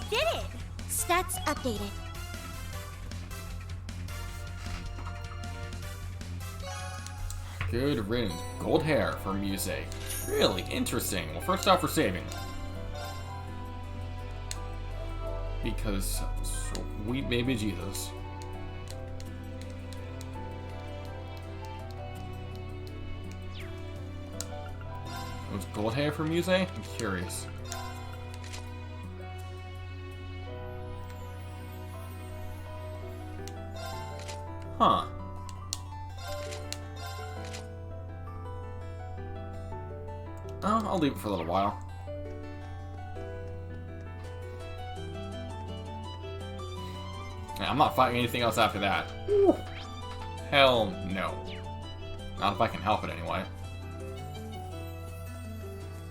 did it! Stats updated. Good riddance. Gold hair for Muse. Really interesting. Well, first off, we're saving. Because, sweet baby Jesus. Was gold hair for Muse? I'm curious. Huh. Oh, I'll leave it for a little while. Yeah, I'm not fighting anything else after that. Woo. Hell no. Not if I can help it anyway.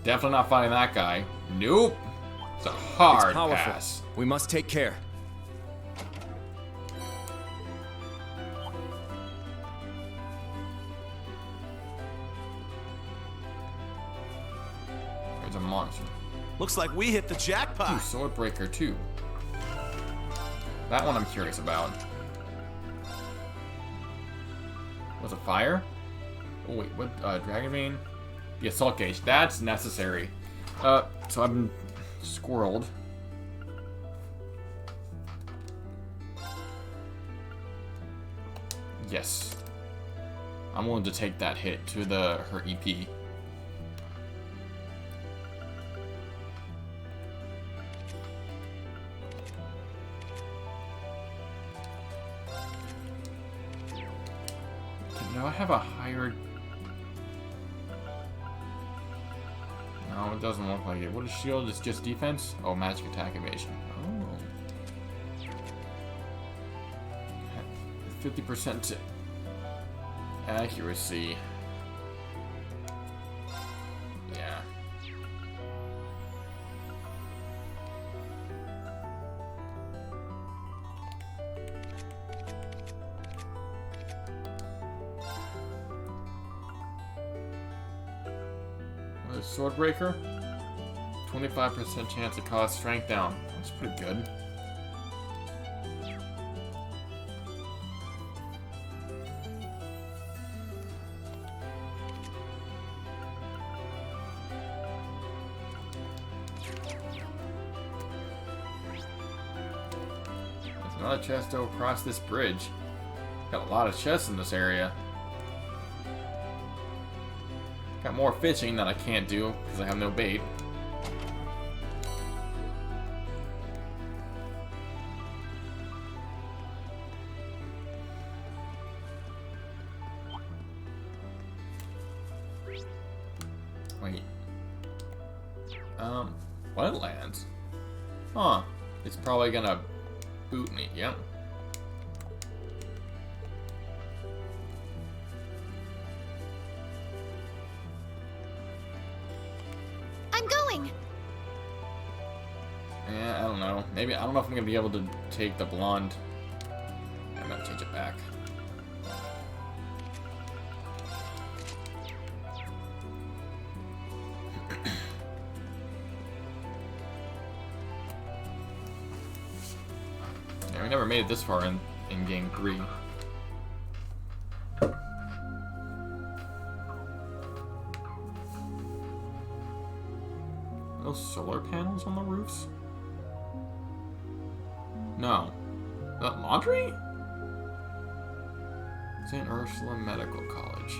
Definitely not fighting that guy. Nope. It's a hard pass. We must take care. There's a monster. Looks like we hit the Ooh, jackpot. Swordbreaker too. That one I'm curious about. Was it fire? Oh wait, what? Dragon Vein? The Assault Gauge. That's necessary. So I've been squirreled. Yes. I'm willing to take that hit to her EP. Do I have a higher... No, it doesn't look like it. What is shield? It's just defense? Oh, magic attack evasion. Oh. 50% accuracy. Yeah. Swordbreaker, 25% chance to cause strength down. That's pretty good. There's another chest to across this bridge. Got a lot of chests in this area. Got more fishing that I can't do because I have no bait. Wait. Wetlands? Huh. It's probably gonna boot me, yep. Yeah, I don't know. Maybe, I don't know if I'm gonna be able to take the blonde. I'm gonna change it back. Yeah, we never made it this far in game 3. Those solar panels on the roofs? No. That laundry? St. Ursula Medical College.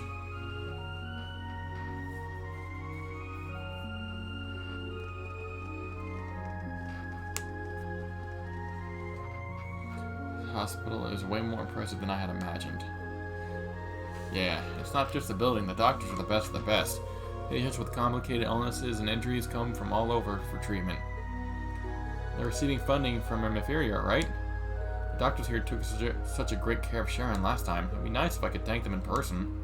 The hospital is way more impressive than I had imagined. Yeah, it's not just the building. The doctors are the best of the best. Patients with complicated illnesses and injuries come from all over for treatment. They're receiving funding from Inferior, right? The doctors here took such a great care of Sharon last time. It'd be nice if I could thank them in person.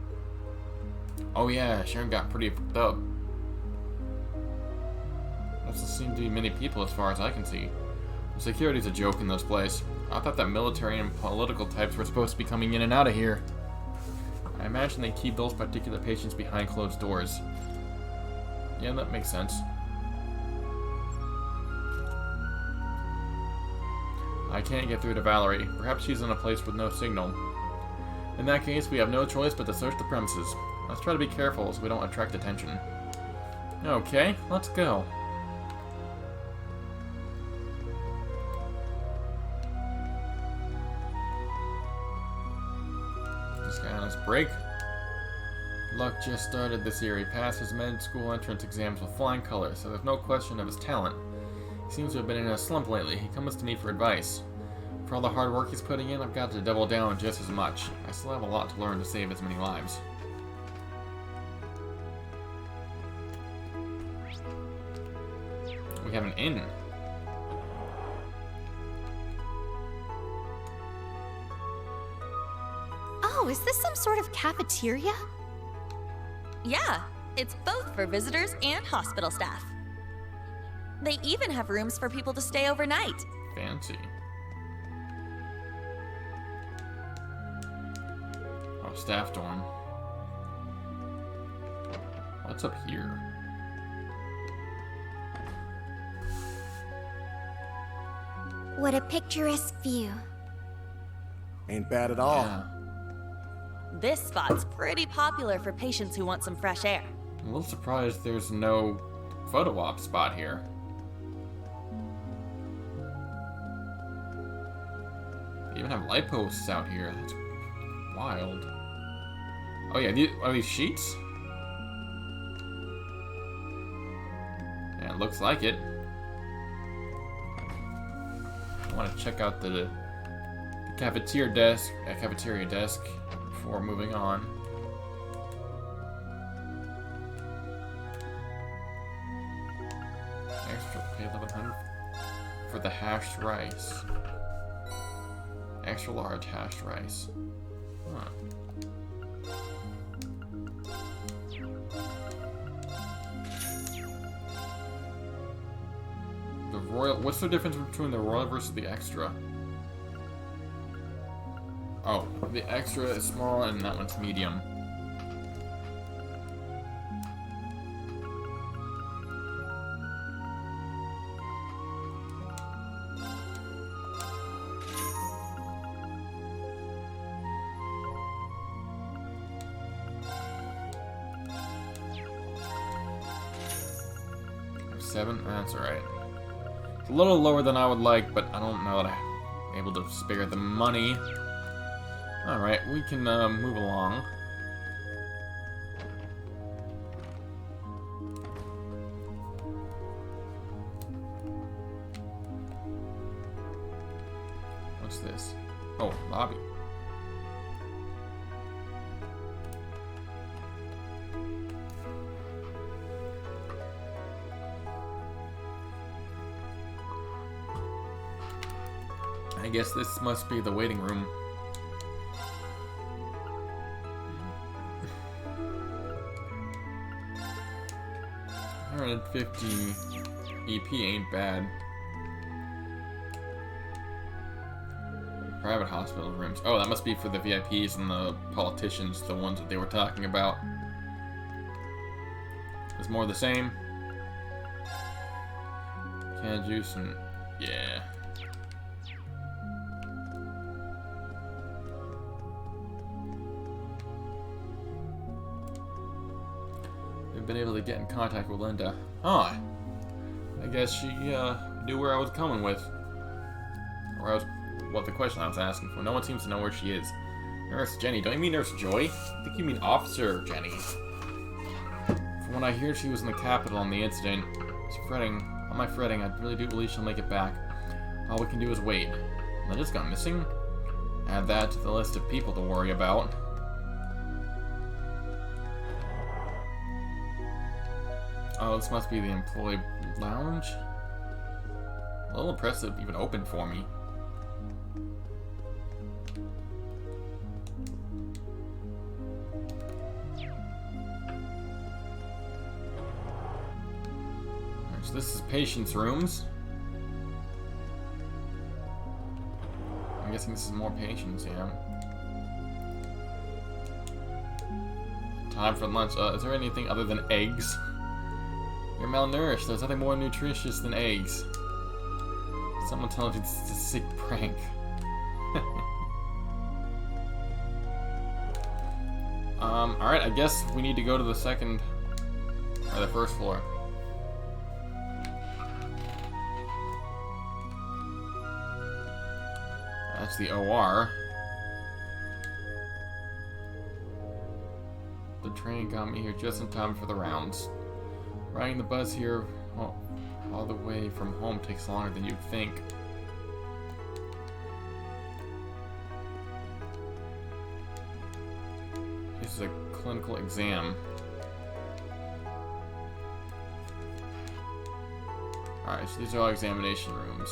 Oh yeah, Sharon got pretty fucked up. Doesn't seem to be many people as far as I can see. The security's a joke in this place. I thought that military and political types were supposed to be coming in and out of here. I imagine they keep those particular patients behind closed doors. Yeah, that makes sense. I can't get through to Valarie. Perhaps she's in a place with no signal. In that case, we have no choice but to search the premises. Let's try to be careful so we don't attract attention. Okay, let's go. This guy on his break. Luck just started this year. He passed his med school entrance exams with flying colors, so there's no question of his talent. He seems to have been in a slump lately. He comes to me for advice. For all the hard work he's putting in, I've got to double down just as much. I still have a lot to learn to save as many lives. We have an inn. Oh, is this some sort of cafeteria? Yeah, it's both for visitors and hospital staff. They even have rooms for people to stay overnight. Fancy. Oh, staff dorm. What's up here? What a picturesque view. Ain't bad at all. Yeah. This spot's pretty popular for patients who want some fresh air. I'm a little surprised there's no photo op spot here. They even have light posts out here. That's wild. Oh yeah, are these sheets? Yeah, it looks like it. I want to check out the cafeteria desk before moving on. Extra, pay 1100 for the hashed rice. Extra large hashed rice. Huh. The royal. What's the difference between the royal versus the extra? Oh, the extra is small and that one's medium. $7? That's alright. It's a little lower than I would like, but I don't know that I'm able to spare the money. Alright, we can move along. What's this? Oh, lobby. I guess this must be the waiting room. $150 EP ain't bad. Private hospital rooms. Oh, that must be for the VIPs and the politicians, the ones that they were talking about. Is more of the same. Canned juice and yeah. Been able to get in contact with Linda. Huh. I guess she knew where I was coming with. Or what the question I was asking for. No one seems to know where she is. Nurse Jenny. Don't you mean Nurse Joy? I think you mean Officer Jenny. From what I hear, she was in the capital on the incident. She's fretting. On my fretting, I really do believe she'll make it back. All we can do is wait. Linda's gone missing? Add that to the list of people to worry about. Oh, this must be the employee lounge? A little impressive, even open for me. So this is patients' rooms. I'm guessing this is more patients, yeah. Time for lunch. Is there anything other than eggs? You're malnourished. There's nothing more nutritious than eggs. Someone tell him it's a sick prank. Alright, I guess we need to go to the second, or the first floor. That's the OR. The train got me here just in time for the rounds. Riding the bus here all the way from home takes longer than you'd think. This is a clinical exam. Alright, so these are all examination rooms.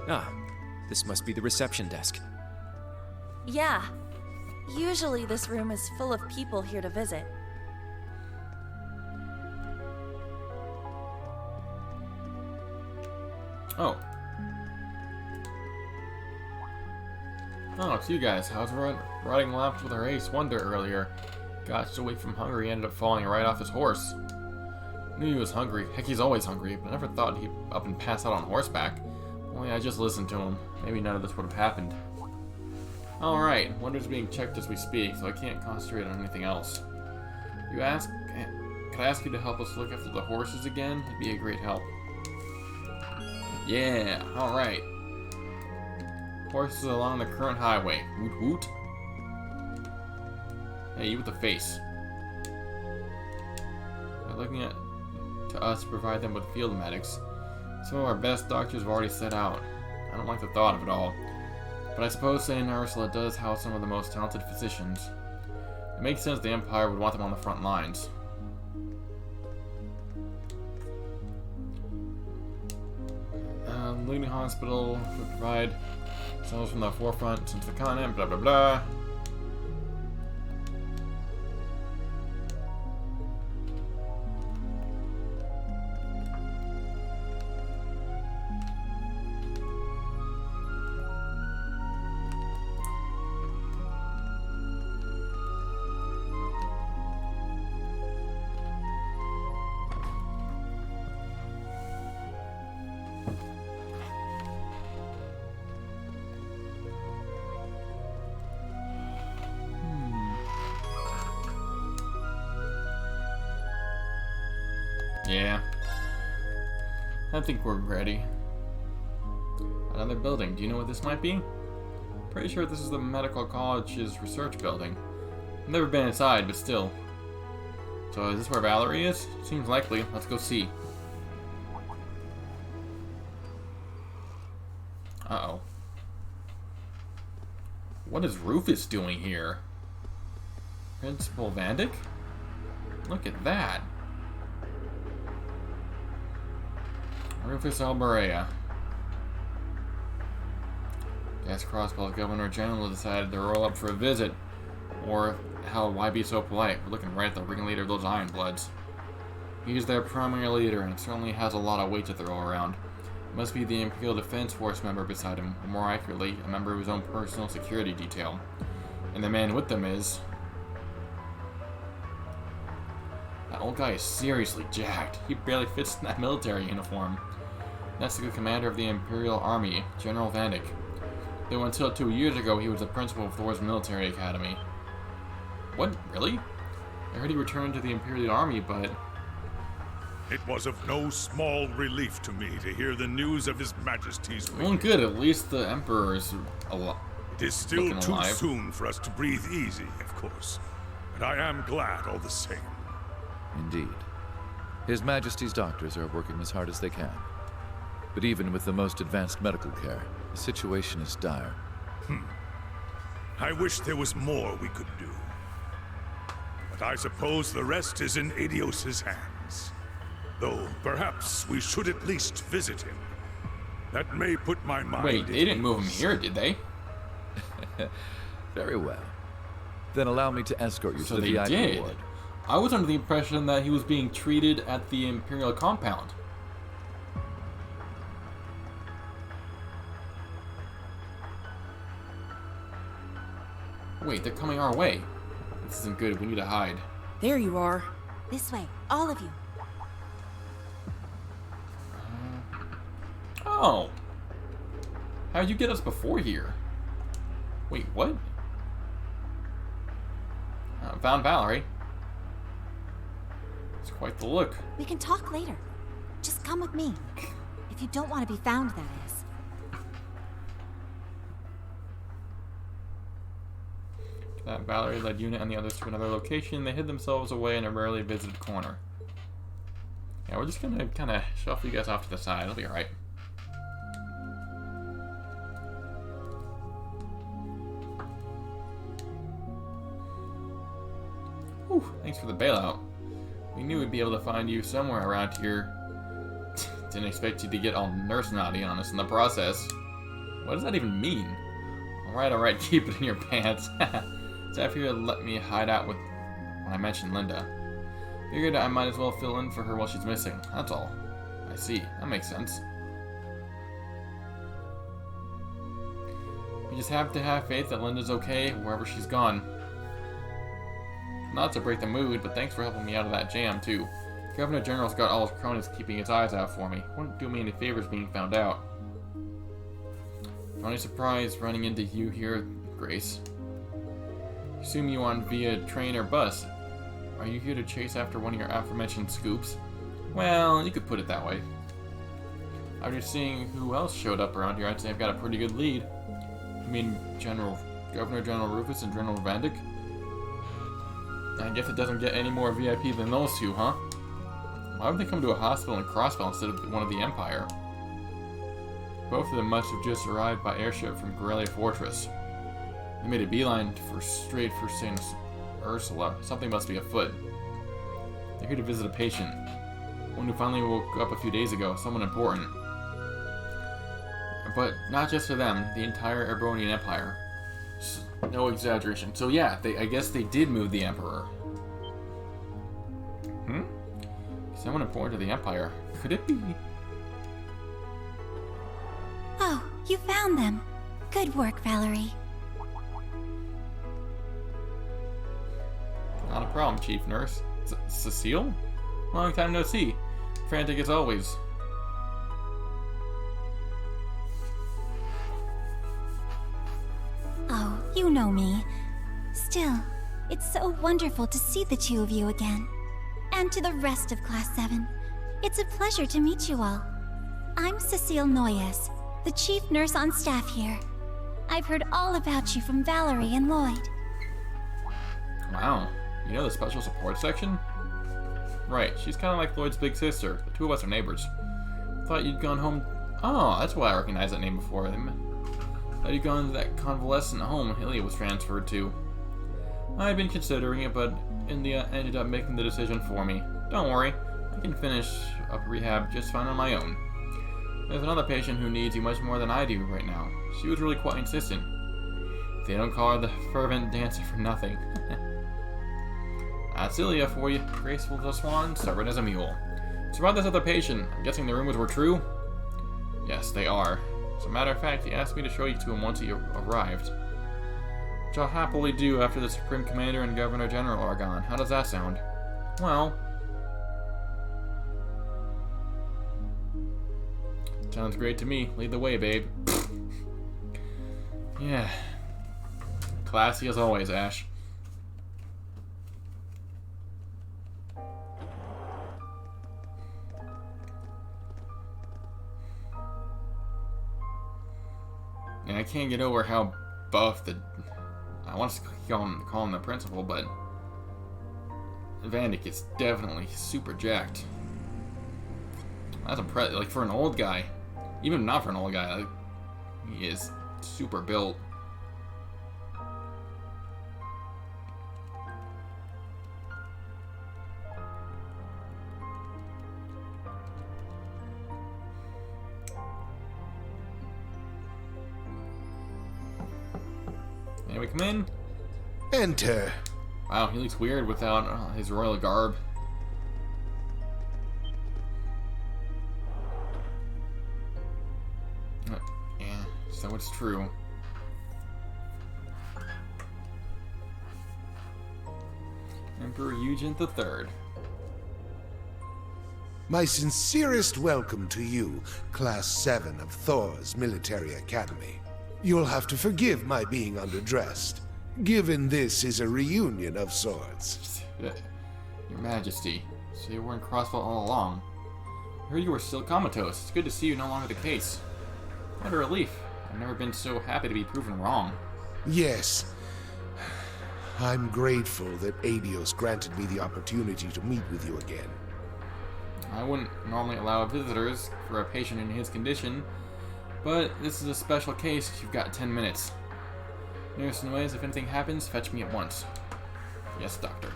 Ah, this must be the reception desk. Yeah. Usually this room is full of people here to visit. Oh. Oh, it's you guys. I was riding laps with our ace Wonder earlier. Got so weak from hunger he ended up falling right off his horse. Knew he was hungry. Heck, he's always hungry, but I never thought he'd up and pass out on horseback. Only I just listened to him. Maybe none of this would have happened. Alright, Wonder's being checked as we speak, so I can't concentrate on anything else. Could I ask you to help us look after the horses again? It'd be a great help. Yeah, alright. Horses along the current highway. Woot woot. Hey, you with the face. They're looking to us to provide them with field medics. Some of our best doctors have already set out. I don't like the thought of it all. But I suppose St. Ursula does house some of the most talented physicians. It makes sense the Empire would want them on the front lines. Leading hospital would provide cells from the forefront since the continent, blah blah blah. Yeah. I think we're ready. Another building. Do you know what this might be? Pretty sure this is the medical college's research building. I've never been inside, but still. So is this where Valarie is? Seems likely. Let's go see. Uh-oh. What is Rufus doing here? Principle Vandyke? Look at that. Rufus Alberea. Guess Crossbell's Governor General decided to roll up for a visit. Or, hell, why be so polite? We're looking right at the ringleader of those Ironbloods. He's their primary leader and certainly has a lot of weight to throw around. It must be the Imperial Defense Force member beside him, or more accurately, a member of his own personal security detail. And the man with them is... That old guy is seriously jacked. He barely fits in that military uniform. That's the commander of the Imperial Army, General Vandyke. Though until 2 years ago, he was the principal of Thor's military academy. What? Really? I heard he returned to the Imperial Army, but... It was of no small relief to me to hear the news of His Majesty's Well, good. At least the Emperor is It is still too alive. soon for us to breathe easy, of course. But I am glad all the same. Indeed. His Majesty's doctors are working as hard as they can. But even with the most advanced medical care, the situation is dire. I wish there was more we could do. But I suppose the rest is in Adios's hands. Though, perhaps we should at least visit him. That may put my mind Wait, at they didn't move him ease. here, did they? Very well. Then allow me to escort you So to the they VIP did. ward. I was under the impression that he was being treated at the Imperial compound. Wait, they're coming our way. This isn't good. We need to hide. There you are. This way, all of you. Oh! How'd you get us before here? Wait, what? Found Valarie. It's quite the look. We can talk later. Just come with me. If you don't want to be found, that is. That Valarie led Juna and the others to another location. They hid themselves away in a rarely visited corner. Yeah, we're just gonna kind of shuffle you guys off to the side. It'll be alright. Whew, thanks for the bailout. We knew we'd be able to find you somewhere around here. Didn't expect you to get all nurse naughty on us in the process. What does that even mean? Alright, keep it in your pants. Staff here let me hide out with when I mentioned Linda. Figured I might as well fill in for her while she's missing. That's all. I see. That makes sense. We just have to have faith that Linda's okay wherever she's gone. Not to break the mood, but thanks for helping me out of that jam, too. Governor General's got all his cronies keeping his eyes out for me. Wouldn't do me any favors being found out. Funny surprise running into you here, Grace. Assume you on via train or bus. Are you here to chase after one of your aforementioned scoops? Well, you could put it that way. After seeing who else showed up around here, I'd say I've got a pretty good lead. You mean Governor General Rufus and Principle Vandyke? I guess it doesn't get any more VIP than those two, huh? Why would they come to a hospital in Crossbell instead of one of the Empire? Both of them must have just arrived by airship from Corellia Fortress. They made a beeline straight for St. Ursula. Something must be afoot. They're here to visit a patient. One who finally woke up a few days ago. Someone important. But not just for them. The entire Eberonian Empire. No exaggeration. So yeah, I guess they did move the Emperor. Someone important to the Empire. Could it be? Oh, you found them. Good work, Valarie. Not a problem, Chief Nurse. Cecile? Long time no see. Frantic as always. Oh, you know me. Still, it's so wonderful to see the two of you again. And to the rest of Class 7. It's a pleasure to meet you all. I'm Cecile Noyes, the chief nurse on staff here. I've heard all about you from Valarie and Lloyd. Wow. You know the special support section? Right, she's kind of like Lloyd's big sister. The two of us are neighbors. Thought you'd gone home... Oh, that's why I recognized that name before. Thought you'd gone to that convalescent home Ilya was transferred to. I've been considering it, but India ended up making the decision for me. Don't worry, I can finish up rehab just fine on my own. There's another patient who needs you much more than I do right now. She was really quite insistent. They don't call her the fervent dancer for nothing. That's Ilya for you. Graceful as a swan, stubborn as a mule. So about this other patient, I'm guessing the rumors were true? Yes, they are. As a matter of fact, he asked me to show you to him once he arrived. Which I'll happily do after the Supreme Commander and Governor General are gone. How does that sound? Well... Sounds great to me. Lead the way, babe. Yeah. Classy as always, Ash. And I can't get over how buff the... I want to call him the principal, but... Vandyke is definitely super jacked. That's impressive. Like, for an old guy. Even not for an old guy. Like, he is super built. May we come in? Enter. Wow, he looks weird without his royal garb. Yeah, so it's true. Emperor Eugene III. My sincerest welcome to you, Class 7 of Thor's Military Academy. You'll have to forgive my being underdressed, given this is a reunion of sorts. Your Majesty, so you were in Crossville all along. I heard you were still comatose. It's good to see you no longer the case. What a relief. I've never been so happy to be proven wrong. Yes. I'm grateful that Adios granted me the opportunity to meet with you again. I wouldn't normally allow visitors for a patient in his condition, but this is a special case. You've got 10 minutes. Nurse Noise, if anything happens, fetch me at once. Yes, Doctor.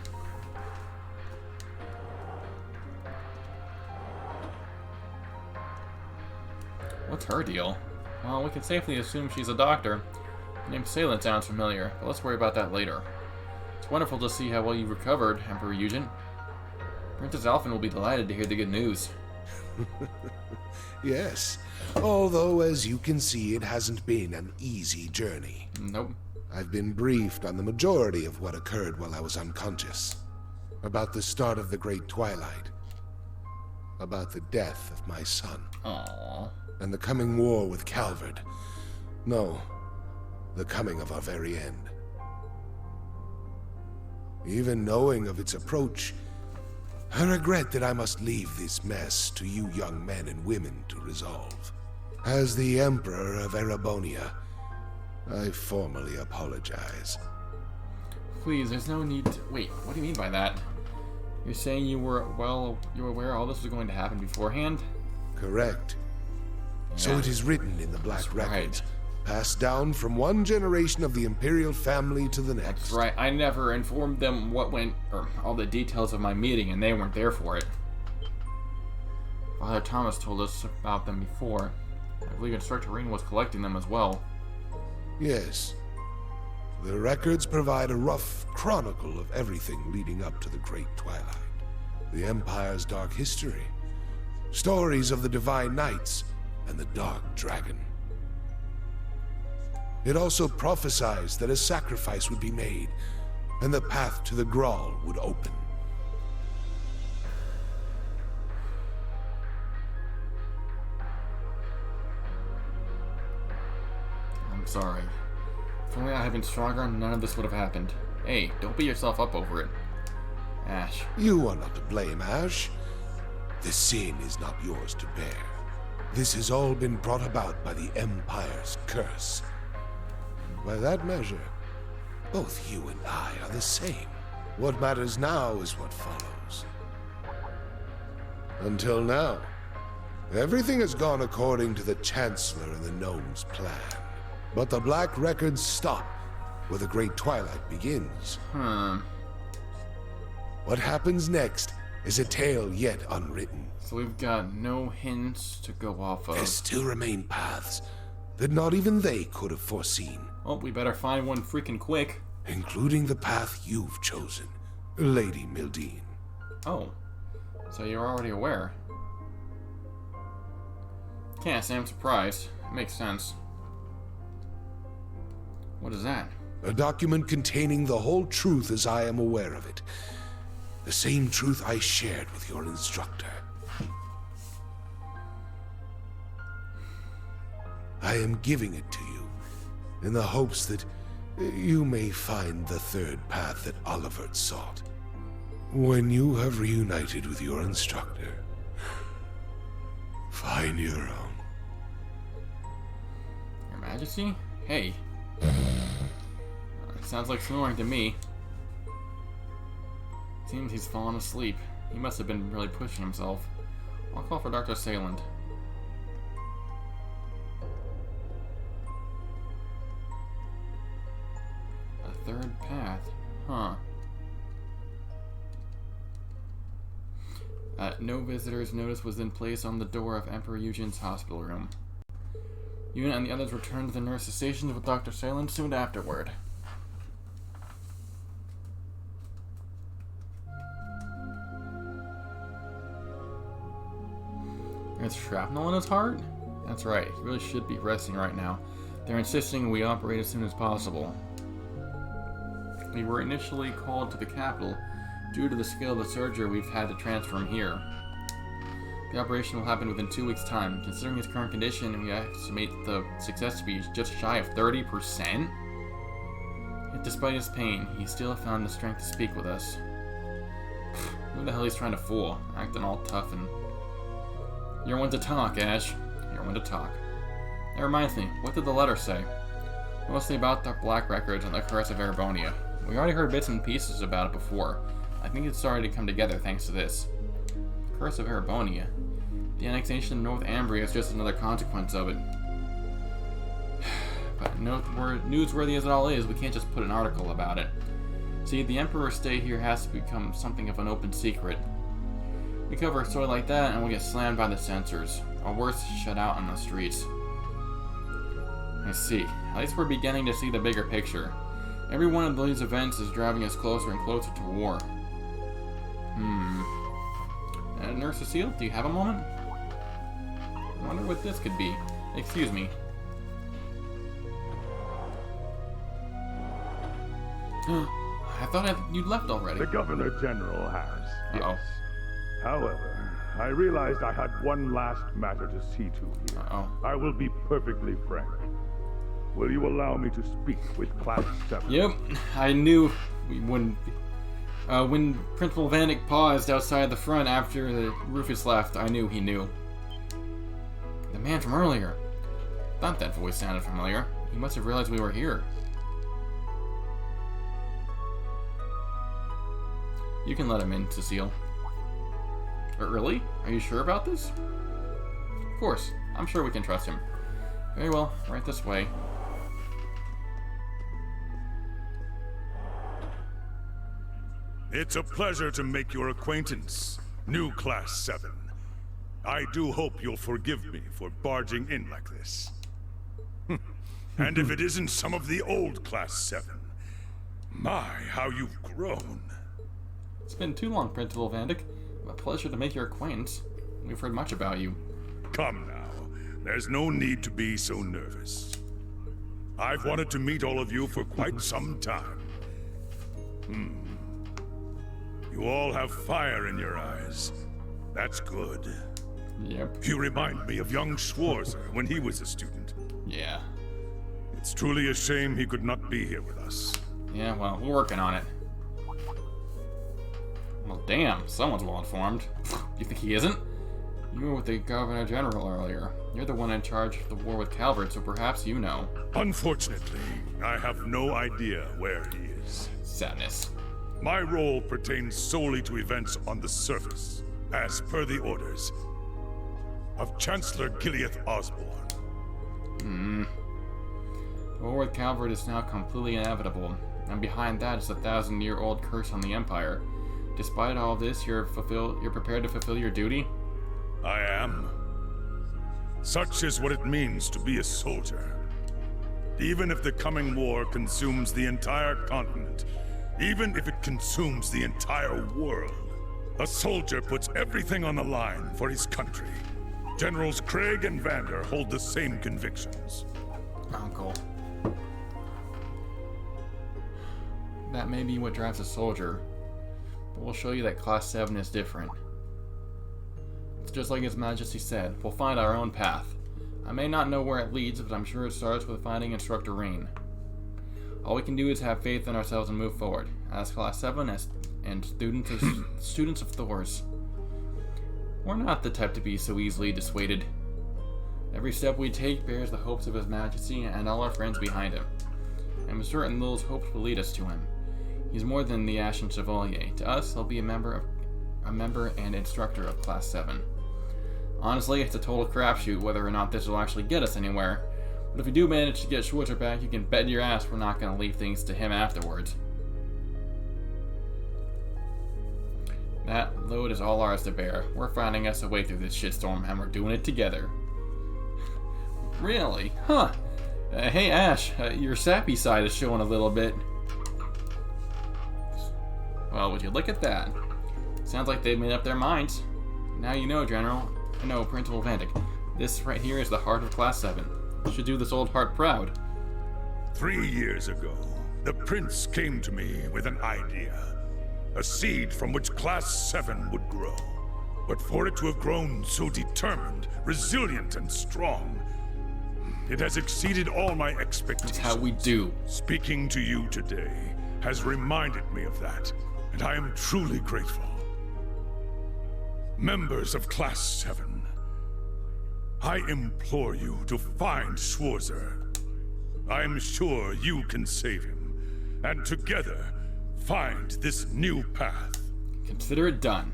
What's her deal? Well, we can safely assume she's a doctor. The name Salem sounds familiar, but let's worry about that later. It's wonderful to see how well you've recovered, Emperor Eugen. Princess Alphen will be delighted to hear the good news. Yes, although as you can see, it hasn't been an easy journey. Nope. I've been briefed on the majority of what occurred while I was unconscious. About the start of the Great Twilight. About the death of my son. Aww. And the coming war with Calvard. No, the coming of our very end. Even knowing of its approach, I regret that I must leave this mess to you young men and women to resolve. As the Emperor of Erebonia, I formally apologize. Please, there's no need to... Wait, what do you mean by that? You're saying you were aware all this was going to happen beforehand? Correct. Yeah. So it is written in the Black Records. Right. Passed down from one generation of the Imperial family to the next. That's right. I never informed them what went, or all the details of my meeting, and they weren't there for it. Father Thomas told us about them before. I believe Instructor Reen was collecting them as well. Yes. The records provide a rough chronicle of everything leading up to the Great Twilight. The Empire's dark history. Stories of the Divine Knights and the Dark Dragon. It also prophesies that a sacrifice would be made, and the path to the Graal would open. I'm sorry. If only I had been stronger, none of this would have happened. Hey, don't beat yourself up over it. Ash. You are not to blame, Ash. The sin is not yours to bear. This has all been brought about by the Empire's curse. By that measure, both you and I are the same. What matters now is what follows. Until now, everything has gone according to the Chancellor and the Gnome's plan. But the Black Records stop where the Great Twilight begins. What happens next is a tale yet unwritten. So we've got no hints to go off of. There still remain paths that not even they could have foreseen. Well, we better find one freaking quick. Including the path you've chosen, Lady Mildine. Oh, so you're already aware. Can't say I'm surprised. It makes sense. What is that? A document containing the whole truth as I am aware of it. The same truth I shared with your instructor. I am giving it to you, in the hopes that you may find the third path that Olivert sought. When you have reunited with your instructor, find your own. Your Majesty? Hey. Sounds like snoring to me. Seems he's fallen asleep. He must have been really pushing himself. I'll call for Dr. Sayland. A third path? Huh. No visitor's notice was then placed on the door of Emperor Eugen's hospital room. Juna and the others returned to the nurse's station with Dr. Sayland soon afterward. There's shrapnel in his heart? That's right, he really should be resting right now. They're insisting we operate as soon as possible. We were initially called to the capital due to the skill of the surgery we've had to transfer him here. The operation will happen within 2 weeks' time. Considering his current condition, we estimate the success to be just shy of 30%. Yet despite his pain, he still found the strength to speak with us. Who the hell he's trying to fool? Acting all tough and... You're one to talk, Ash. You're one to talk. That reminds me, what did the letter say? Mostly about the Black Records and the Curse of Erebonia. We already heard bits and pieces about it before. I think it's starting to come together thanks to this. The Curse of Erebonia. The annexation of North Ambria is just another consequence of it. But newsworthy as it all is, we can't just put an article about it. See, the Emperor's stay here has to become something of an open secret. We cover a story like that and we'll get slammed by the censors, or worse, shut out on the streets. I see. At least we're beginning to see the bigger picture. Every one of these events is driving us closer and closer to war. Nurse Cecile, do you have a moment? I wonder what this could be. Excuse me. I thought you'd left already. The Governor General has. Uh-oh. Yes. However, I realized I had one last matter to see to here. Uh-oh. I will be perfectly frank. Will you allow me to speak with Class 7? Yep, I knew we wouldn't be. When Principal Vandyke paused outside the front after Rufus left, I knew he knew. The man from earlier. Thought that voice sounded familiar. He must have realized we were here. You can let him in, Cecile. Really? Are you sure about this? Of course. I'm sure we can trust him. Very well. Right this way. It's a pleasure to make your acquaintance, new Class 7. I do hope you'll forgive me for barging in like this. And if it isn't some of the old Class 7, my, how you've grown. It's been too long, Principal Vandyke. A pleasure to make your acquaintance. We've heard much about you. Come now, there's no need to be so nervous. I've wanted to meet all of you for quite some time. You all have fire in your eyes. That's good. Yep. You remind me of young Schwarzer when he was a student. Yeah. It's truly a shame he could not be here with us. Yeah, well, we're working on it. Well, damn, someone's well informed. You think he isn't? You were with the Governor General earlier. You're the one in charge of the war with Calvert, so perhaps you know. Unfortunately, I have no idea where he is. Sadness. My role pertains solely to events on the surface, as per the orders of Chancellor Gileath Osborne. The war with Calvert is now completely inevitable, and behind that is a 1,000-year-old curse on the Empire. Despite all this, you're prepared to fulfill your duty? I am. Such is what it means to be a soldier. Even if the coming war consumes the entire continent, even if it consumes the entire world, a soldier puts everything on the line for his country. Generals Craig and Vander hold the same convictions. Uncle. That may be what drives a soldier, but we'll show you that Class 7 is different. It's just like His Majesty said, we'll find our own path. I may not know where it leads, but I'm sure it starts with finding Instructor Rain. All we can do is have faith in ourselves and move forward, as Class 7 and students of Thor's. We're not the type to be so easily dissuaded. Every step we take bears the hopes of His Majesty and all our friends behind him. I'm certain those hopes will lead us to him. He's more than the Ashen Chevalier. To us, he'll be a member and instructor of Class 7. Honestly, it's a total crapshoot whether or not this will actually get us anywhere. But if we do manage to get Schwarzer back, you can bet your ass we're not going to leave things to him afterwards. That load is all ours to bear. We're finding us a way through this shitstorm, and we're doing it together. Really? Huh. Hey Ash, your sappy side is showing a little bit. Well, would you look at that? Sounds like they've made up their minds. Now you know, General. No, Principal Vandyke. This right here is the heart of Class 7. Should do this old heart proud. 3 years ago, the Prince came to me with an idea. A seed from which Class 7 would grow. But for it to have grown so determined, resilient, and strong, it has exceeded all my expectations. That's how we do. Speaking to you today has reminded me of that, and I am truly grateful. Members of Class 7, I implore you to find Schwarzer. I am sure you can save him, and together find this new path. Consider it done.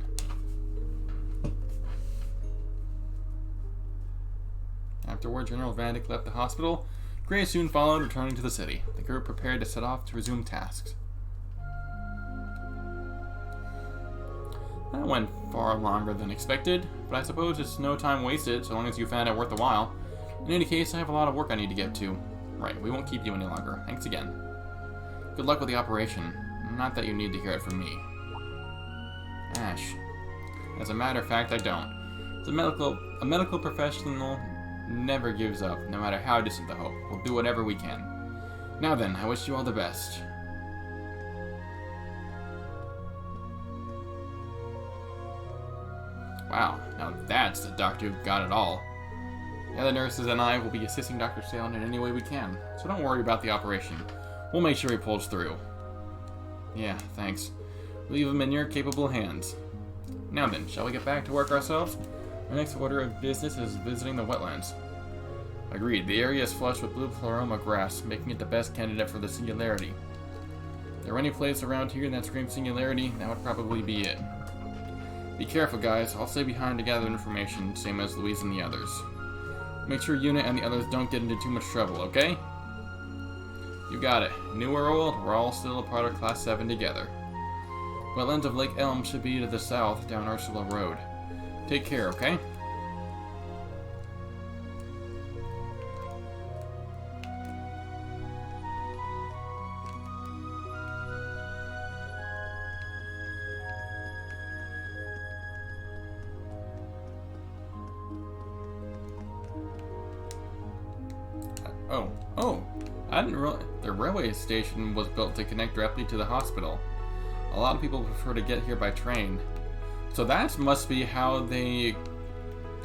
Afterward, General Vandyke left the hospital. Gray soon followed, returning to the city. The group prepared to set off to resume tasks. That went far longer than expected, but I suppose it's no time wasted so long as you found it worth the while. In any case, I have a lot of work I need to get to. Right, we won't keep you any longer. Thanks again. Good luck with the operation. Not that you need to hear it from me. Ash. As a matter of fact, I don't. As a medical professional never gives up, no matter how distant the hope. We'll do whatever we can. Now then, I wish you all the best. Wow, now that's the doctor who got it all. The other nurses and I will be assisting Dr. Salem in any way we can, so don't worry about the operation. We'll make sure he pulls through. Yeah, thanks. Leave him in your capable hands. Now then, shall we get back to work ourselves? Our next order of business is visiting the wetlands. Agreed, the area is flush with blue pleroma grass, making it the best candidate for the singularity. If there were any place around here that screams singularity, that would probably be it. Be careful, guys. I'll stay behind to gather information, same as Louise and the others. Make sure Juna and the others don't get into too much trouble, okay? You got it. New or old, we're all still a part of Class 7 together. Wetlands of Lake Elm should be to the south, down Ursula Road. Take care, okay? Oh, I didn't realize the railway station was built to connect directly to the hospital. A lot of people prefer to get here by train. So that must be how they...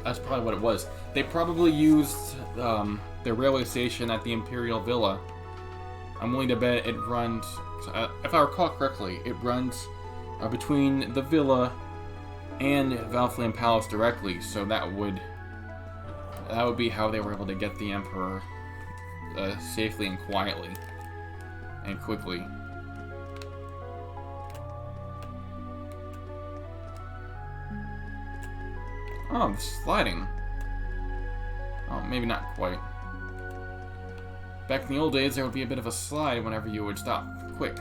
That's probably what it was. They probably used the railway station at the Imperial Villa. I'm willing to bet it runs... if I recall correctly, it runs between the villa and Valflame Palace directly. So that would be how they were able to get the Emperor safely and quietly and quickly. Oh, the sliding. Oh, maybe not quite. Back in the old days, there would be a bit of a slide whenever you would stop quick.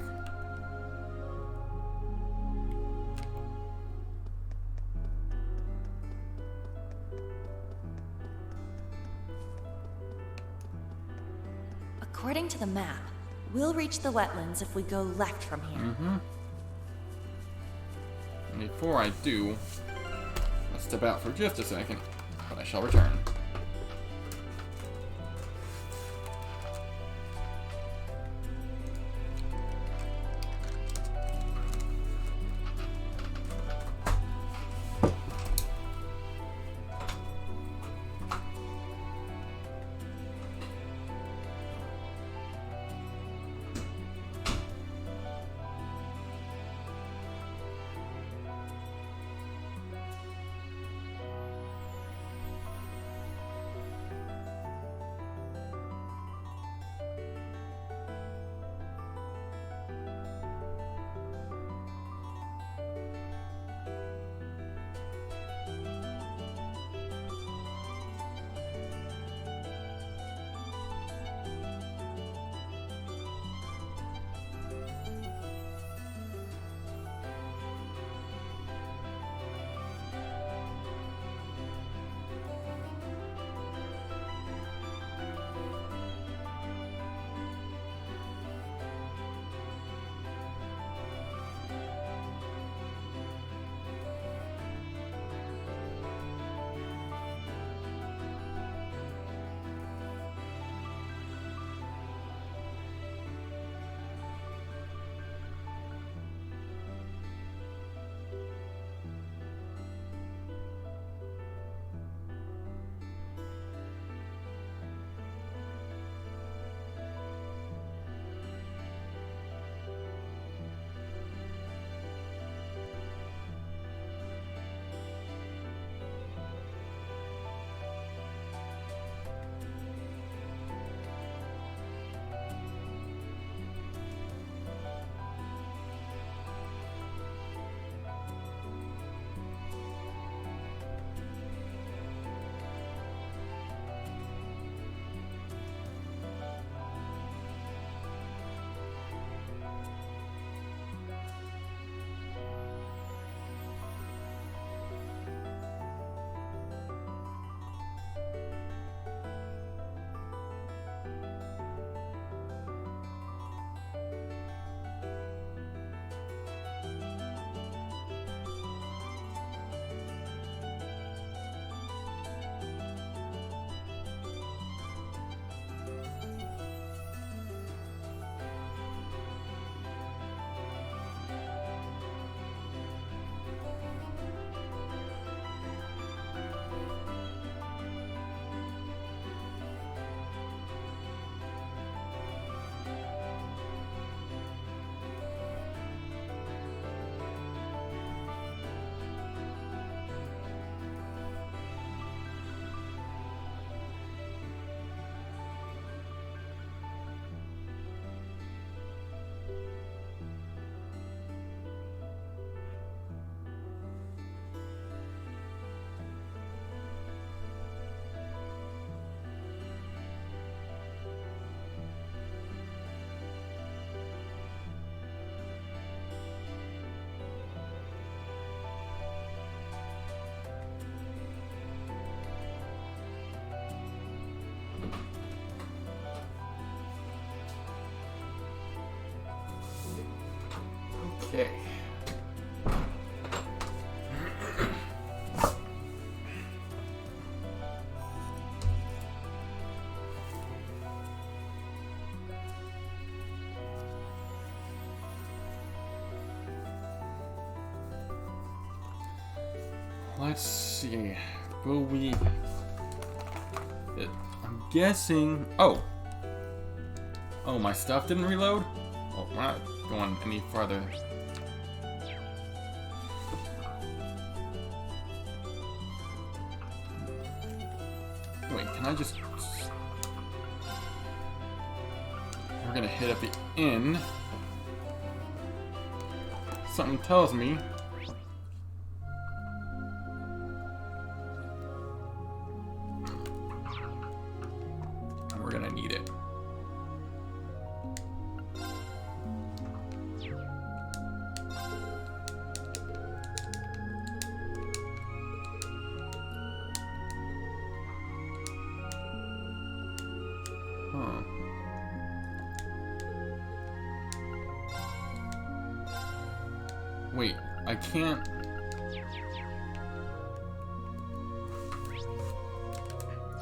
According to the map, we'll reach the wetlands if we go left from here. And before I do, let's step out for just a second, but I shall return. Okay. Let's see. Will we... I'm guessing... Oh! Oh, my stuff didn't reload? Oh, we're not going any farther. Wait, can I just... We're gonna hit up the inn. Something tells me... we're gonna need it. Huh. Wait, I can't...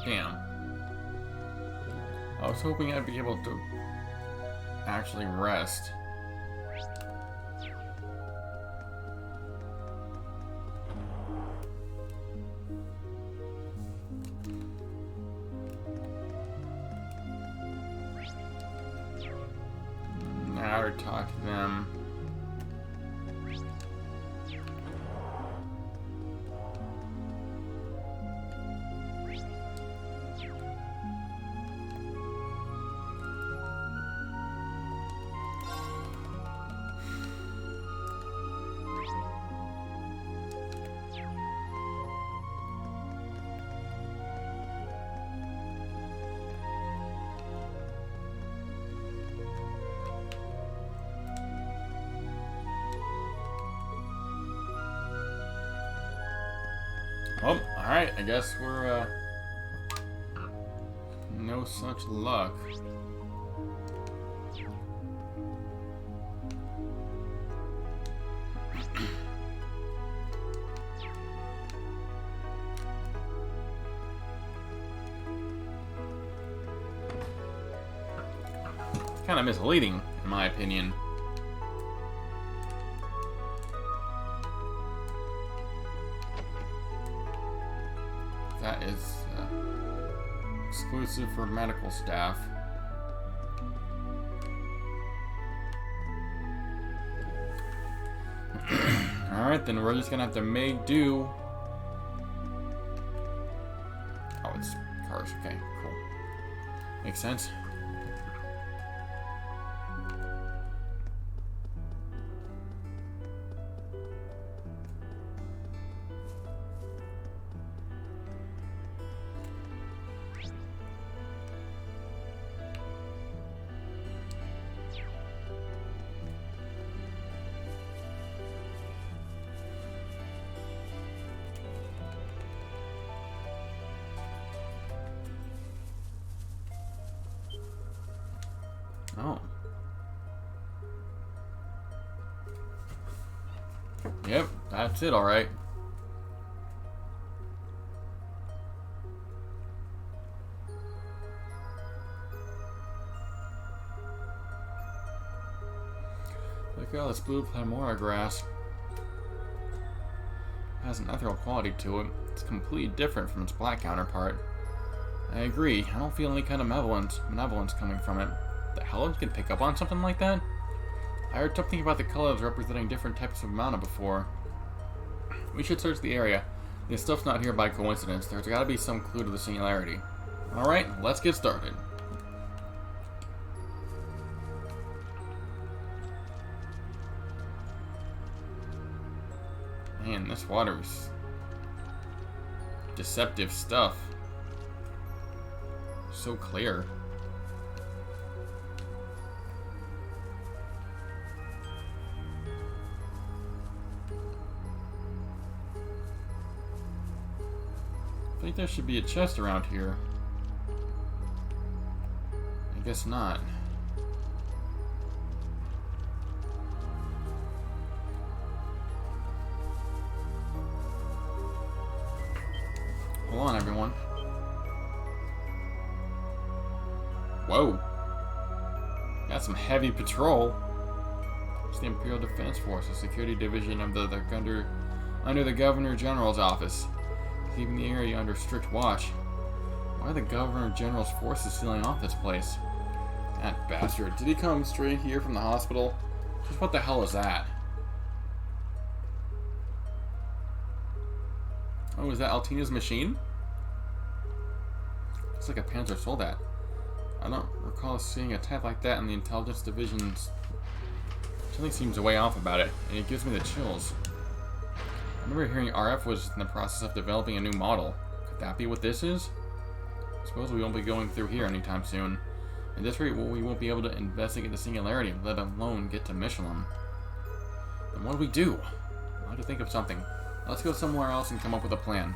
Damn. I was hoping I'd be able to actually rest. Now to talk to them. Oh, alright, I guess we're, no such luck. Kind of misleading, in my opinion. That is exclusive for medical staff. Alright, then we're just gonna have to make do. Oh, it's cars. Okay, cool. Makes sense. Oh. Yep, that's it, alright. Look at all this blue Plamora grass. It has an ethereal quality to it. It's completely different from its black counterpart. I agree. I don't feel any kind of malevolence coming from it. The hell can pick up on something like that? I heard something about the colors representing different types of mana before. We should search the area. This stuff's not here by coincidence. There's gotta be some clue to the singularity. Alright, let's get started. Man, this water's deceptive stuff. So clear. I think there should be a chest around here. I guess not. Hold on, everyone. Whoa. Got some heavy patrol. It's the Imperial Defense Force, a security division of under the Governor General's office, keeping the area under strict watch. Why are the Governor General's forces sealing off this place? That bastard. Did he come straight here from the hospital? Just what the hell is that? Oh, is that Altina's machine? Looks like a Panzer Soldat. I don't recall seeing a type like that in the intelligence divisions. Something seems way off about it, and it gives me the chills. I remember hearing RF was in the process of developing a new model. Could that be what this is? I suppose we won't be going through here anytime soon. At this rate, we won't be able to investigate the singularity, let alone get to Mishelam. Then what do we do? I'll have to think of something. Let's go somewhere else and come up with a plan.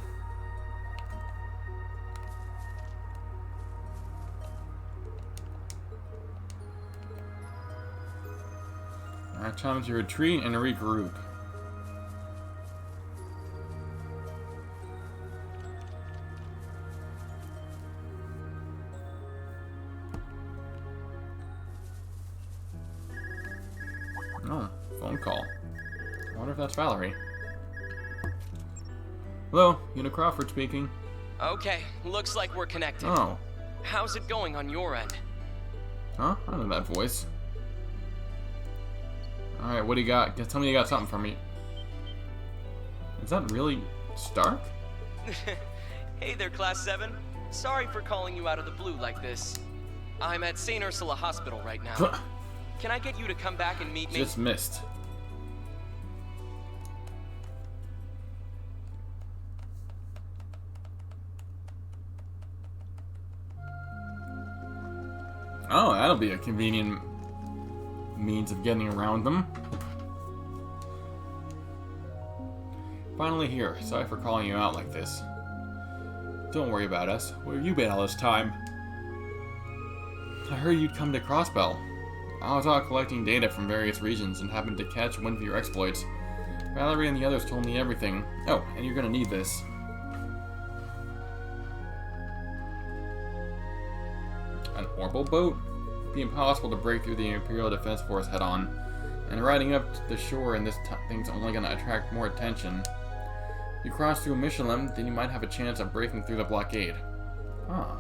Alright, time to retreat and regroup. Oh, phone call. I wonder if that's Valarie. Hello, Juna Crawford speaking. Okay, looks like we're connected. Oh. How's it going on your end? Huh? I know that voice. Alright, what do you got? Tell me you got something for me. Is that really Stark? Hey there, Class 7. Sorry for calling you out of the blue like this. I'm at St. Ursula Hospital right now. Can I get you to come back and meet me? Just missed. Oh, that'll be a convenient means of getting around them. Finally here. Sorry for calling you out like this. Don't worry about us. Where have you been all this time? I heard you'd come to Crossbell. I was out collecting data from various regions and happened to catch one of your exploits. Valarie and the others told me everything. Oh, and you're gonna need this. An orbital boat? It'd be impossible to break through the Imperial Defense Force head-on. And riding up to the shore in this thing's only gonna attract more attention. If you cross through Mishelam, then you might have a chance of breaking through the blockade. Ah.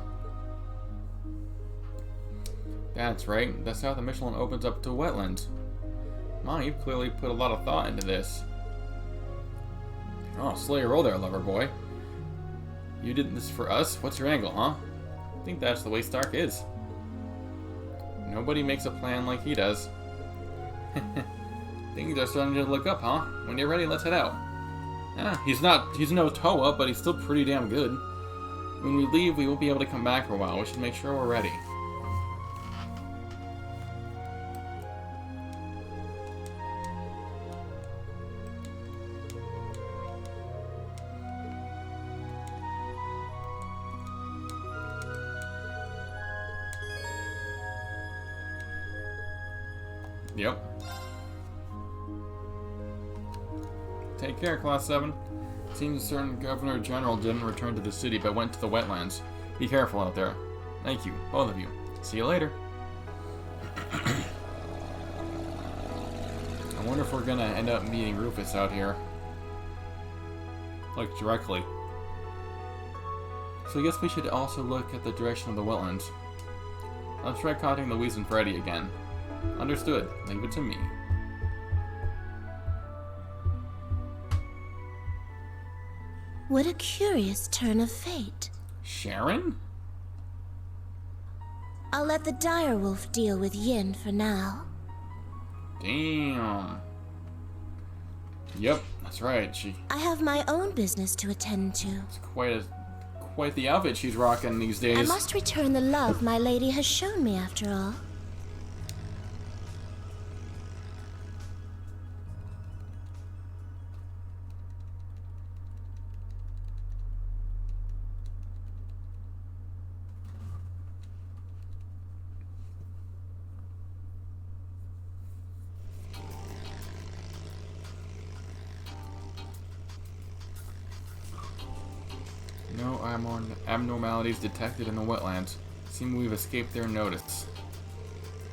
That's right, the south of Mishelam opens up to wetlands. Ma, you've clearly put a lot of thought into this. Oh, slow your roll there, lover boy. You did this for us? What's your angle, huh? I think that's the way Stark is. Nobody makes a plan like he does. Things are starting to look up, huh? When you're ready, let's head out. He's no Toa, but he's still pretty damn good. When we leave, we won't be able to come back for a while. We should make sure we're ready. Yep. Take care, Class 7. Seems a certain Governor General didn't return to the city but went to the wetlands. Be careful out there. Thank you, both of you. See you later. I wonder if we're gonna end up meeting Rufus out here. Like, directly. So I guess we should also look at the direction of the wetlands. Let's try contacting Louise and Freddy again. Understood. Leave it to me. What a curious turn of fate. Sharon? I'll let the direwolf deal with Yin for now. Damn. Yep, that's right. I have my own business to attend to. It's quite the outfit she's rocking these days. I must return the love my lady has shown me after all. No abnormalities detected in the wetlands. Seem we've escaped their notice.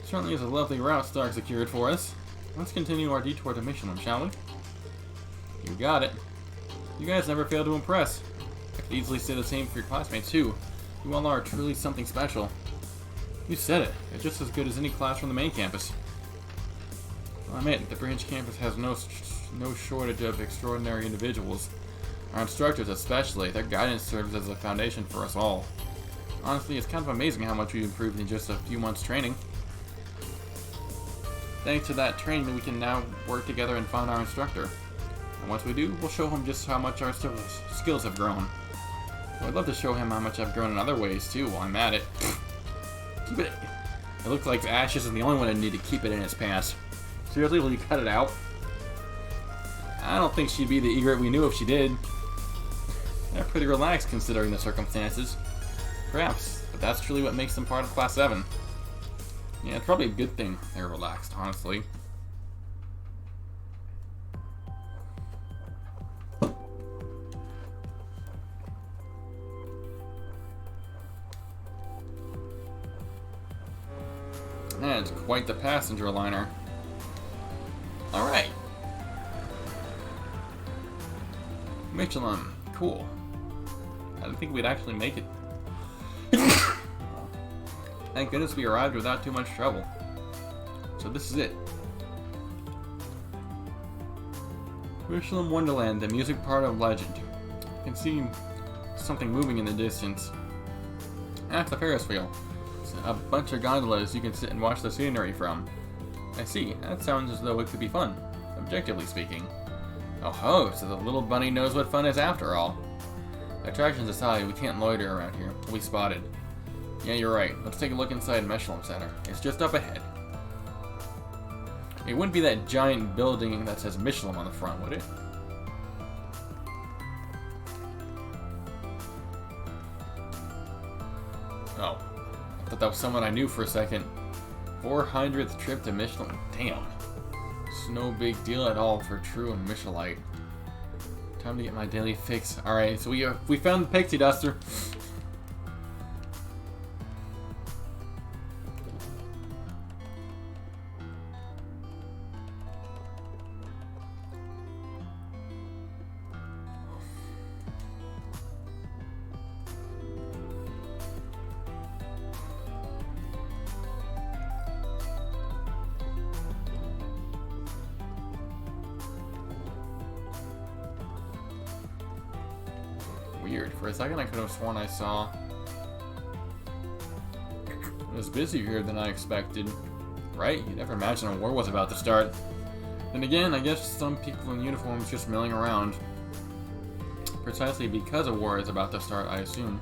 Certainly is a lovely route Stark secured for us. Let's continue our detour to Mishelam, shall we? You got it. You guys never fail to impress. I could easily say the same for your classmates too. You all are truly something special. You said it. You're just as good as any class from the main campus. Well, I admit, the branch campus has no shortage of extraordinary individuals. Our instructors especially, their guidance serves as a foundation for us all. Honestly, it's kind of amazing how much we've improved in just a few months' training. Thanks to that training, we can now work together and find our instructor. And once we do, we'll show him just how much our skills have grown. So I'd love to show him how much I've grown in other ways too while I'm at it. Keep it. It looks like Ash isn't the only one that need to keep it in his pants. Seriously, will you cut it out? I don't think she'd be the egret we knew if she did. They're pretty relaxed considering the circumstances. Perhaps, but that's truly what makes them part of Class 7. Yeah, it's probably a good thing they're relaxed, honestly. Man, it's quite the passenger liner. Alright. Mishelam, cool. I didn't think we'd actually make it. Thank goodness we arrived without too much trouble. So this is it. Mishelam Wonderland, the music part of legend. You can see something moving in the distance. That's the Ferris wheel. It's a bunch of gondolas you can sit and watch the scenery from. I see. That sounds as though it could be fun, objectively speaking. Oh ho, so the little bunny knows what fun is after all. Attractions aside, we can't loiter around here. We'll be spotted. Yeah, you're right. Let's take a look inside Mishelam Center. It's just up ahead. It wouldn't be that giant building that says Mishelam on the front, would it? Oh. I thought that was someone I knew for a second. 400th trip to Mishelam. Damn. It's no big deal at all for true and Mishelite. Time to get my daily fix. Alright, so we found the pixie duster. Weird. For a second I could have sworn I saw... It was busier here than I expected. Right? You'd never imagine a war was about to start. Then again, I guess some people in uniforms just milling around. Precisely because a war is about to start, I assume.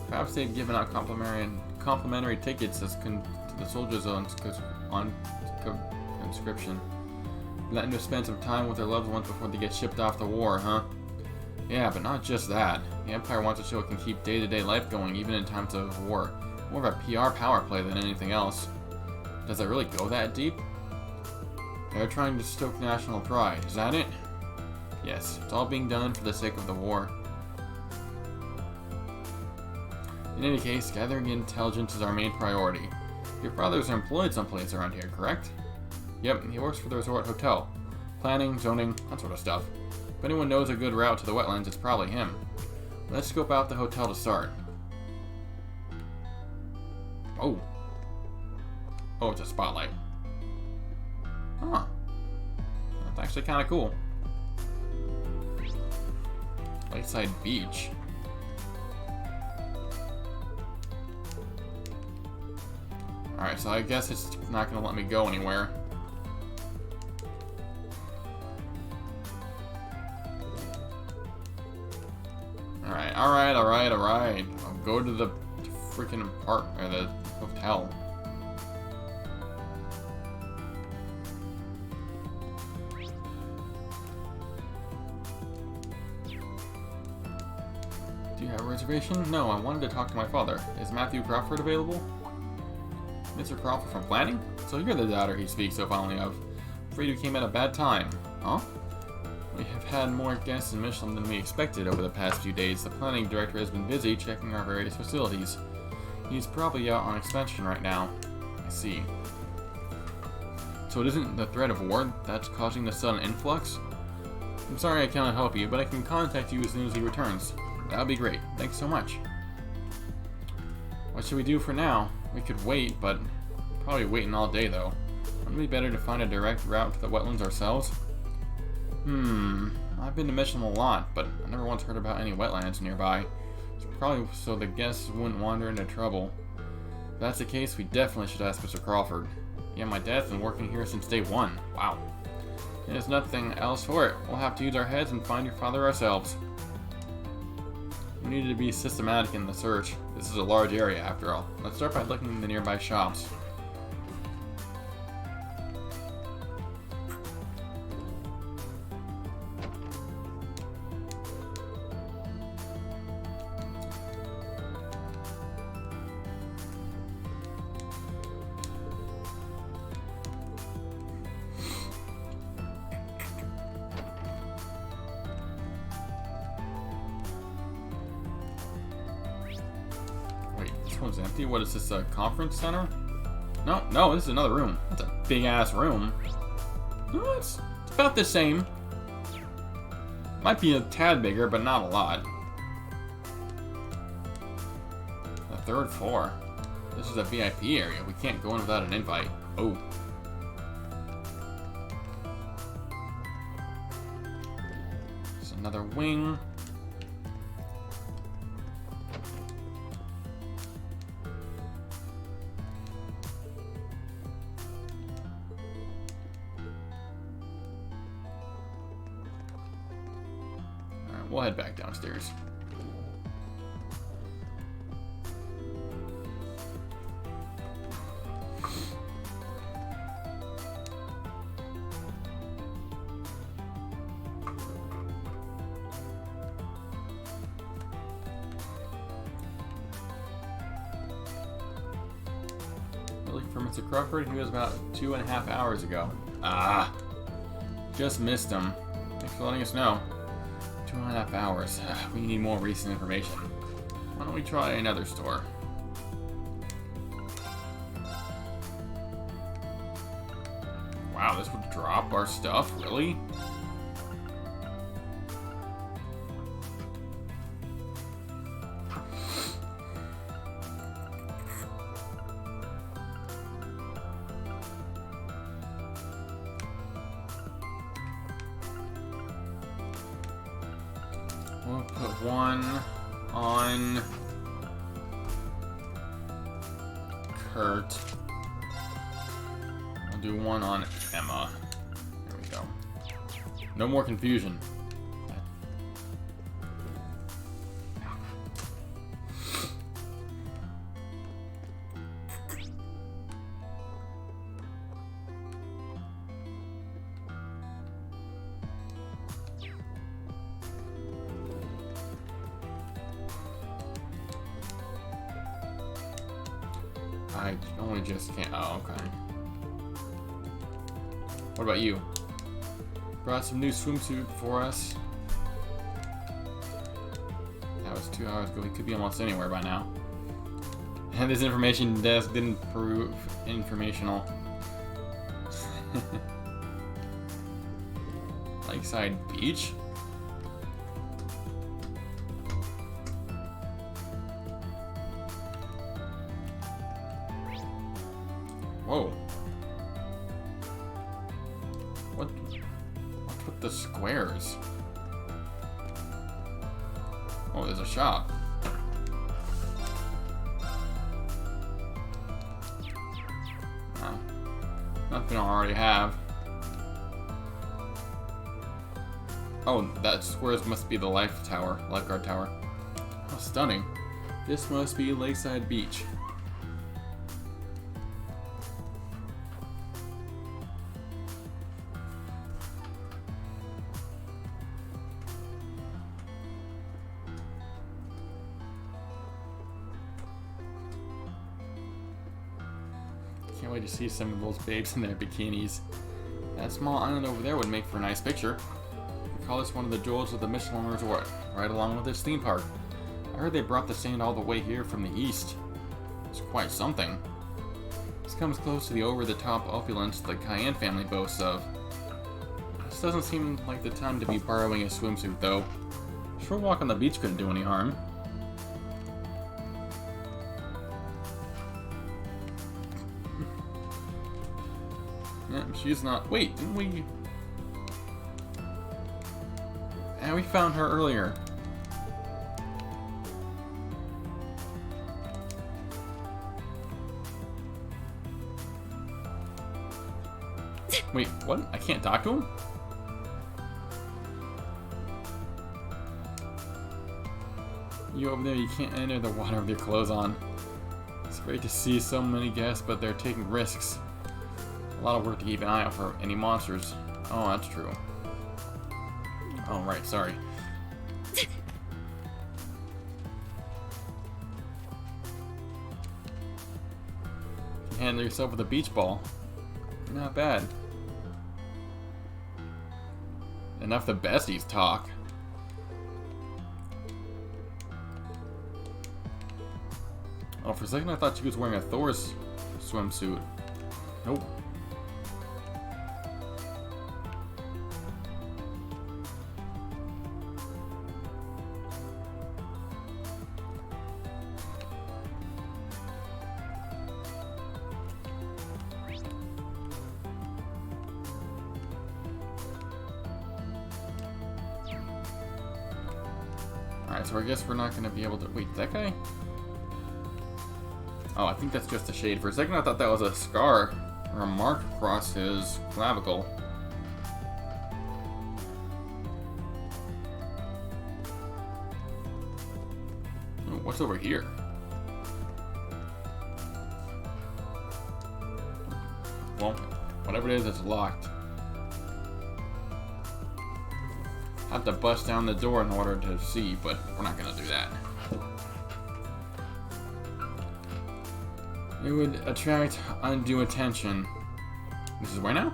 Perhaps they've given out complimentary tickets to the soldiers on conscription. Letting them spend some time with their loved ones before they get shipped off to war, huh? Yeah, but not just that. The Empire wants to show it can keep day-to-day life going even in times of war. More of a PR power play than anything else. Does it really go that deep? They're trying to stoke national pride, is that it? Yes, it's all being done for the sake of the war. In any case, gathering intelligence is our main priority. Your father's employed someplace around here, correct? Yep, he works for the resort hotel. Planning, zoning, that sort of stuff. If anyone knows a good route to the wetlands, it's probably him. Let's scope out the hotel to start. Oh. Oh, it's a spotlight. Huh. That's actually kind of cool. Lakeside Beach. Alright, so I guess it's not going to let me go anywhere. Alright. I'll go to the freaking park, or the hotel. Do you have a reservation? No, I wanted to talk to my father. Is Matthew Crawford available? Mr. Crawford from planning? So you're the daughter he speaks so fondly of. Afraid you came at a bad time. Huh? We have had more guests in Mishelam than we expected over the past few days. The planning director has been busy checking our various facilities. He's probably out on expansion right now. I see. So it isn't the threat of war that's causing the sudden influx? I'm sorry I cannot help you, but I can contact you as soon as he returns. That would be great. Thanks so much. What should we do for now? We could wait, but probably waiting all day though. Wouldn't it be better to find a direct route to the wetlands ourselves? I've been to Mishelam a lot, but I never once heard about any wetlands nearby. It's probably so the guests wouldn't wander into trouble. If that's the case, we definitely should ask Mr. Crawford. Yeah, my dad's been working here since day one. Wow. There's nothing else for it. We'll have to use our heads and find your father ourselves. We need to be systematic in the search. This is a large area, after all. Let's start by looking in the nearby shops. This one's empty. What is this, a conference center? No, this is another room. That's a big-ass room. No, it's about the same. Might be a tad bigger, but not a lot. The third floor. This is a VIP area. We can't go in without an invite. Oh. There's another wing. We'll head back downstairs. Looking for Mr. Crawford. He was about 2.5 hours ago. Ah, just missed him. Thanks for letting us know. 2.5 hours. We need more recent information. Why don't we try another store? Wow, this would drop our stuff? Really? We'll put one on Kurt. I'll do one on Emma. There we go. No more confusion. I only just can't. Oh, okay. What about you? Brought some new swimsuit for us. That was 2 hours ago. We could be almost anywhere by now. And this information desk didn't prove informational. Lakeside Beach? Whoa. What's with the squares? Oh, there's a shop. Oh. Nothing I don't already have. Oh, that squares must be the lifeguard tower. Oh, stunning. This must be Lakeside Beach. Can't wait to see some of those babes in their bikinis. That small island over there would make for a nice picture. call this one of the jewels of the Mishelam Resort, right along with this theme park. I heard they brought the sand all the way here from the east. It's quite something. This comes close to the over-the-top opulence the Cayenne family boasts of. This doesn't seem like the time to be borrowing a swimsuit, though. A short walk on the beach couldn't do any harm. Yeah, she's not... Wait, didn't we... Yeah, we found her earlier. Wait, what? I can't talk to him? You over there, you can't enter the water with your clothes on. It's great to see so many guests, but they're taking risks. A lot of work to keep an eye out for any monsters. Oh, that's true. Oh, right, sorry. You handle yourself with a beach ball. Not bad. Enough the besties talk. Oh, for a second I thought she was wearing a Thor's swimsuit. Nope. Alright, so I guess we're not going to be able to... Wait, that guy? Oh, I think that's just a shade. For a second I thought that was a scar or a mark across his clavicle. Ooh, what's over here? Well, whatever it is, it's locked. Have to bust down the door in order to see, but we're not gonna do that. It would attract undue attention. This is where now?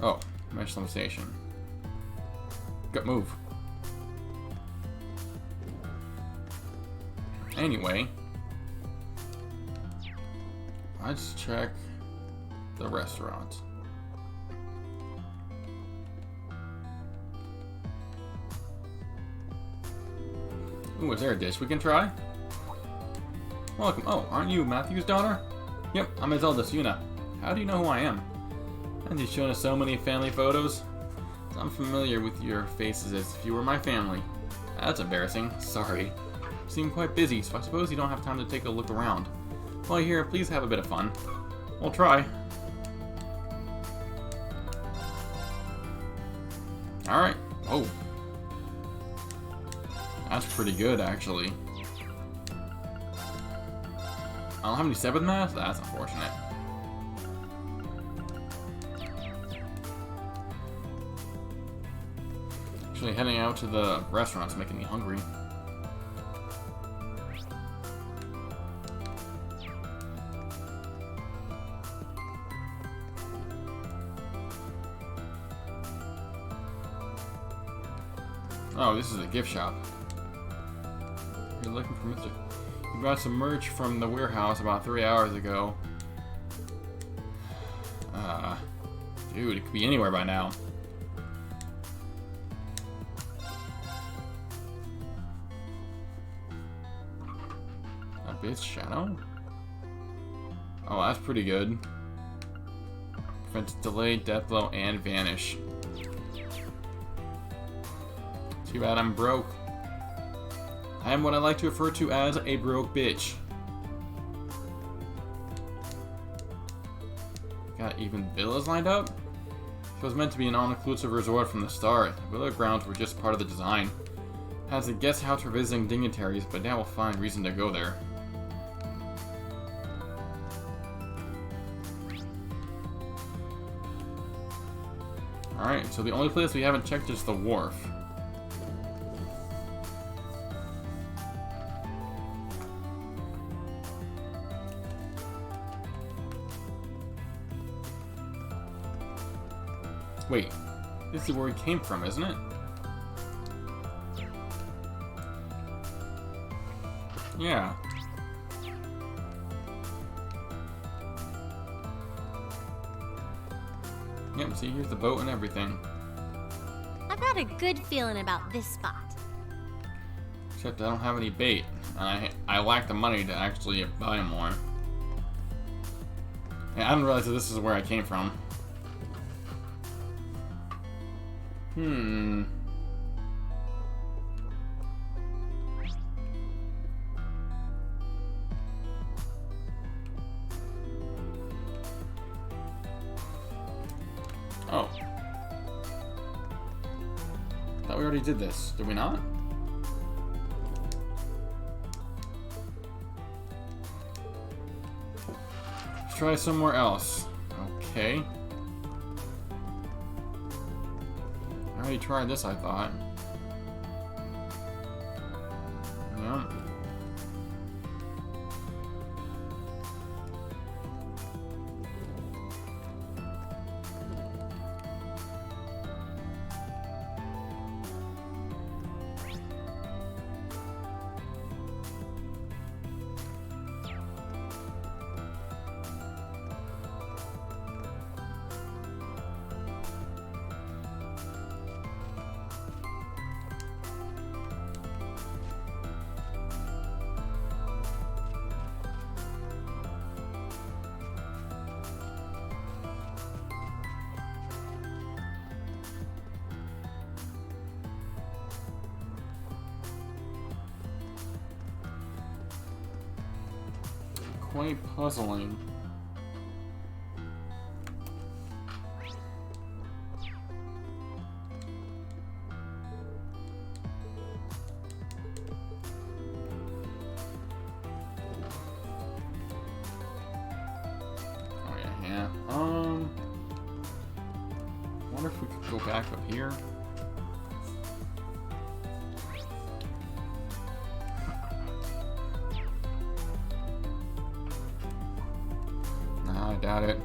Oh, Mishelam Station. Good move. Anyway, let's check the restaurant. Ooh, is there a dish we can try? Welcome. Oh, aren't you Matthew's daughter? Yep, I'm his eldest, Juna. How do you know who I am? And you've shown us so many family photos. I'm familiar with your faces as if you were my family. That's embarrassing. Sorry. You seem quite busy, so I suppose you don't have time to take a look around. While you're here, please have a bit of fun. We'll try. Alright. Oh. That's pretty good, actually. I don't have any 7th mass? That's unfortunate. Actually, heading out to the restaurant's making me hungry. Oh, this is a gift shop. You're looking for Mr. You brought some merch from the warehouse about 3 hours ago. Dude, it could be anywhere by now. A bitch shadow? Oh, that's pretty good. Prevents delay, death blow, and vanish. Too bad I'm broke. I am what I like to refer to as a broke bitch. Got even villas lined up? It was meant to be an all-inclusive resort from the start. The villa grounds were just part of the design. It has a guest house for visiting dignitaries, but now we'll find reason to go there. Alright, so the only place we haven't checked is the wharf. Wait, this is where he came from, isn't it? Yeah. Yep, see, here's the boat and everything. I've got a good feeling about this spot. Except I don't have any bait, and I lack the money to actually buy more. Yeah, I didn't realize that this is where I came from. Oh. Thought we already did this. Did we not? Let's try somewhere else. Okay. I already tried this, I thought. Yeah. Quite puzzling. Oh yeah. Wonder if we could go back up here. I doubt it.